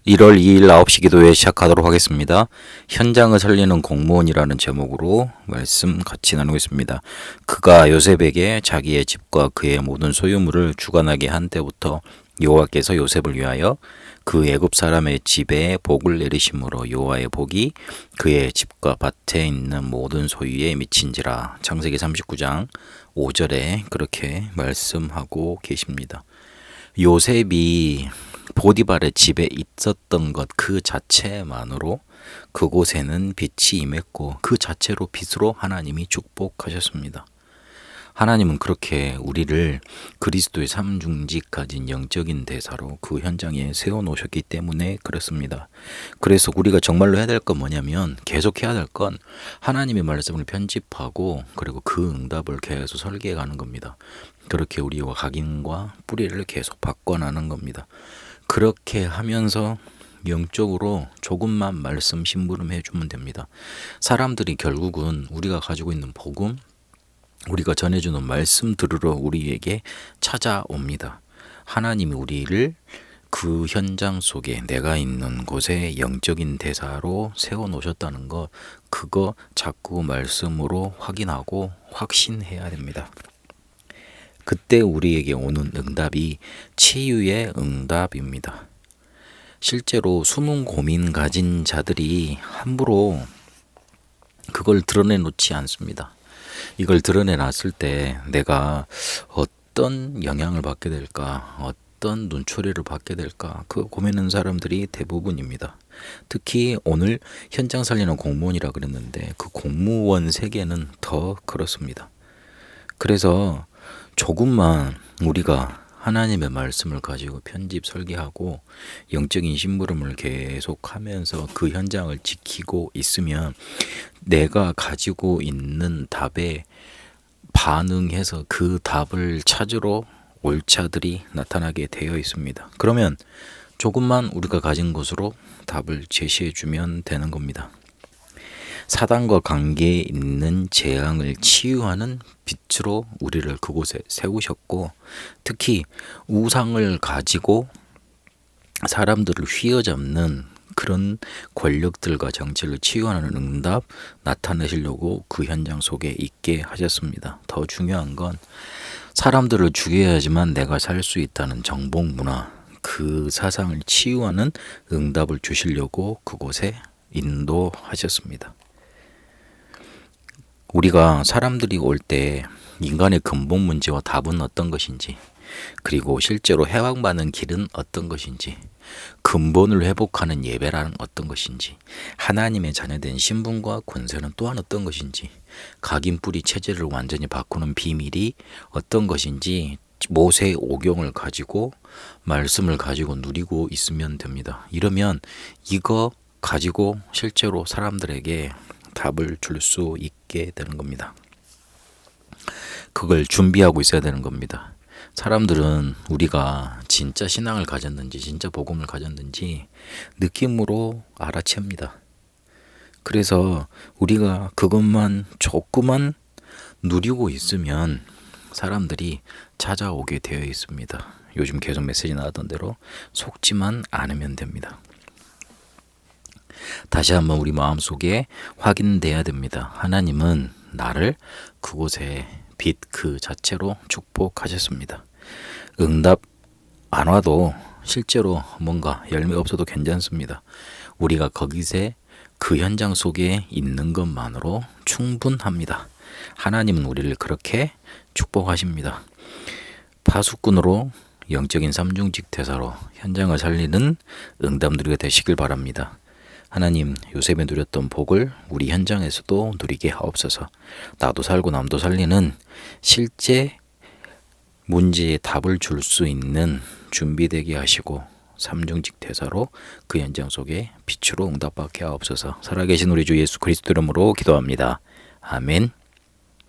1월 2일 9시 기도회 시작하도록 하겠습니다. 현장을 살리는 공무원이라는 제목으로 말씀 같이 나누겠습니다. 그가 요셉에게 자기의 집과 그의 모든 소유물을 주관하게 한 때부터 여호와께서 요셉을 위하여 그 애굽 사람의 집에 복을 내리심으로 여호와의 복이 그의 집과 밭에 있는 모든 소유에 미친지라. 창세기 39장 5절에 그렇게 말씀하고 계십니다. 요셉이 보디발의 집에 있었던 것 그 자체만으로 그곳에는 빛이 임했고 그 자체로 빛으로 하나님이 축복하셨습니다. 하나님은 그렇게 우리를 그리스도의 삼중직 가진 영적인 대사로 그 현장에 세워놓으셨기 때문에 그렇습니다. 그래서 우리가 정말로 해야 될 건 뭐냐면, 계속 해야 될 건 하나님의 말씀을 편집하고 그리고 그 응답을 계속 설계해 가는 겁니다. 그렇게 우리와 각인과 뿌리를 계속 바꿔나가는 겁니다. 그렇게 하면서 영적으로 조금만 말씀 심부름 해주면 됩니다. 사람들이 결국은 우리가 가지고 있는 복음, 우리가 전해주는 말씀 들으러 우리에게 찾아옵니다. 하나님이 우리를 그 현장 속에, 내가 있는 곳에 영적인 대사로 세워놓으셨다는 것, 그거 자꾸 말씀으로 확인하고 확신해야 됩니다. 그때 우리에게 오는 응답이 치유의 응답입니다. 실제로 숨은 고민 가진 자들이 함부로 그걸 드러내놓지 않습니다. 이걸 드러내놨을 때 내가 어떤 영향을 받게 될까, 어떤 눈초리를 받게 될까, 그 고민하는 사람들이 대부분입니다. 특히 오늘 현장 살리는 공무원이라 그랬는데 그 공무원 세계는 더 그렇습니다. 그래서 조금만 우리가 하나님의 말씀을 가지고 편집 설계하고 영적인 심부름을 계속하면서 그 현장을 지키고 있으면 내가 가지고 있는 답에 반응해서 그 답을 찾으러 올 자들이 나타나게 되어 있습니다. 그러면 조금만 우리가 가진 것으로 답을 제시해 주면 되는 겁니다. 사단과 관계에 있는 재앙을 치유하는 빛으로 우리를 그곳에 세우셨고, 특히 우상을 가지고 사람들을 휘어잡는 그런 권력들과 정치를 치유하는 응답 나타내시려고 그 현장 속에 있게 하셨습니다. 더 중요한 건 사람들을 죽여야지만 내가 살 수 있다는 정복 문화, 그 사상을 치유하는 응답을 주시려고 그곳에 인도하셨습니다. 우리가 사람들이 올 때 인간의 근본 문제와 답은 어떤 것인지, 그리고 실제로 해방받는 길은 어떤 것인지, 근본을 회복하는 예배라는 어떤 것인지, 하나님의 자녀된 신분과 권세는 또한 어떤 것인지, 각인 뿌리 체제를 완전히 바꾸는 비밀이 어떤 것인지 모세의 오경을 가지고 말씀을 가지고 누리고 있으면 됩니다. 이러면 이거 가지고 실제로 사람들에게 답을 줄 수 있게 되는 겁니다. 그걸 준비하고 있어야 되는 겁니다. 사람들은 우리가 진짜 신앙을 가졌는지, 진짜 복음을 가졌는지 느낌으로 알아챕니다. 그래서 우리가 그것만 조금만 누리고 있으면 사람들이 찾아오게 되어 있습니다. 요즘 계속 메시지 나왔던 대로 속지만 않으면 됩니다. 다시 한번 우리 마음속에 확인돼야 됩니다. 하나님은 나를 그곳에 빛 그 자체로 축복하셨습니다. 응답 안 와도 실제로 뭔가 열매 없어도 괜찮습니다. 우리가 거기서 그 현장 속에 있는 것만으로 충분합니다. 하나님은 우리를 그렇게 축복하십니다. 파수꾼으로 영적인 삼중직 대사로 현장을 살리는 응답 누리게 되시길 바랍니다. 하나님, 요셉이 누렸던 복을 우리 현장에서도 누리게 하옵소서. 나도 살고 남도 살리는 실제 문제에 답을 줄 수 있는 준비되게 하시고 삼중직 대사로 그 현장 속에 빛으로 응답받게 하옵소서. 살아계신 우리 주 예수 그리스도 이름으로 기도합니다. 아멘.